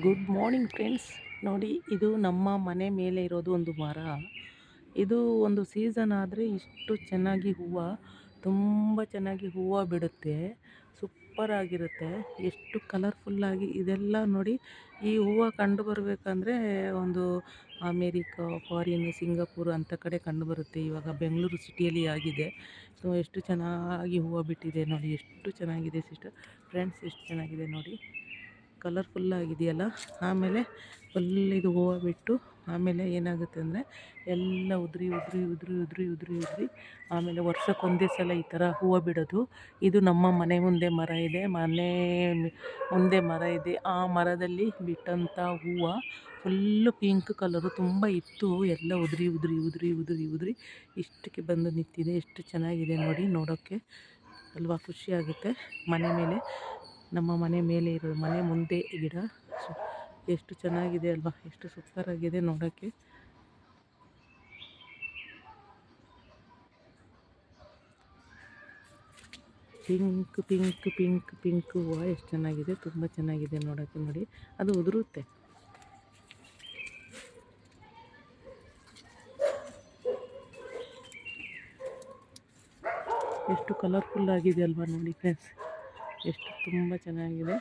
Good morning friends. ನೋಡಿ, ಇದು ನಮ್ಮ ಮನೆ ಮೇಲೆ ಇರೋದು ಒಂದು ಮರ. ಇದು ಒಂದು ಸೀಸನ್ ಆದರೆ ಇಷ್ಟು ಚೆನ್ನಾಗಿ ತುಂಬ ಚೆನ್ನಾಗಿ ಹೂವು ಬಿಡುತ್ತೆ. ಸೂಪರ್ ಆಗಿರುತ್ತೆ. ಎಷ್ಟು ಕಲರ್ಫುಲ್ಲಾಗಿ ಇದೆಲ್ಲ ನೋಡಿ. ಈ ಹೂವು ಕಂಡು ಬರಬೇಕಂದ್ರೆ ಒಂದು ಅಮೇರಿಕಾ, ಫಾರಿನ್, ಸಿಂಗಾಪುರ್ ಅಂಥ ಕಡೆ ಕಂಡುಬರುತ್ತೆ. ಇವಾಗ ಬೆಂಗಳೂರು ಸಿಟಿಯಲ್ಲಿ ಆಗಿದೆ. ಸೊ ಎಷ್ಟು ಚೆನ್ನಾಗಿ ಹೂವು ಬಿಟ್ಟಿದೆ ನೋಡಿ. ಎಷ್ಟು ಚೆನ್ನಾಗಿದೆ ಸಿಸ್ಟರ್, ಫ್ರೆಂಡ್ಸ್, ಎಷ್ಟು ಚೆನ್ನಾಗಿದೆ ನೋಡಿ. ಕಲರ್ಫುಲ್ಲಾಗಿದೆಯಲ್ಲ. ಆಮೇಲೆ ಫುಲ್ ಇದು ಹೂವು ಬಿಟ್ಟು ಆಮೇಲೆ ಏನಾಗುತ್ತೆ ಅಂದರೆ ಎಲ್ಲ ಉದುರಿ ಆಮೇಲೆ ವರ್ಷಕ್ಕೊಂದೇ ಸಲ ಈ ಥರ ಹೂವು ಬಿಡೋದು. ಇದು ನಮ್ಮ ಮನೆ ಮುಂದೆ ಮರ ಇದೆ. ಮನೆ ಮುಂದೆ ಮರ ಇದೆ. ಆ ಮರದಲ್ಲಿ ಬಿಟ್ಟಂಥ ಹೂವು ಫುಲ್ಲು ಪಿಂಕ್ ಕಲರು ತುಂಬ ಇತ್ತು. ಎಲ್ಲ ಉದುರಿ ಇಷ್ಟಕ್ಕೆ ಬಂದು ನಿಂತಿದೆ. ಎಷ್ಟು ಚೆನ್ನಾಗಿದೆ ನೋಡಿ ನೋಡೋಕ್ಕೆ ಅಲ್ವಾ, ಖುಷಿಯಾಗುತ್ತೆ. ಮನೆ ಮೇಲೆ, ನಮ್ಮ ಮನೆ ಮೇಲೆ ಇರೋ ಮನೆ ಮುಂದೆ ಗಿಡ ಎಷ್ಟು ಚೆನ್ನಾಗಿದೆ ಅಲ್ವಾ, ಎಷ್ಟು ಸೂಪರಾಗಿದೆ ನೋಡೋಕ್ಕೆ. ಪಿಂಕ್ ಹೂವು ಎಷ್ಟು ಚೆನ್ನಾಗಿದೆ, ತುಂಬ ಚೆನ್ನಾಗಿದೆ ನೋಡೋಕ್ಕೆ. ನೋಡಿ, ಅದು ಉದುರುತ್ತೆ. ಎಷ್ಟು ಕಲರ್ಫುಲ್ ಆಗಿದೆ ಅಲ್ವಾ ನೋಡಿ ಫ್ರೆಂಡ್ಸ್, ಎಷ್ಟು ತುಂಬ ಚೆನ್ನಾಗಿದೆ.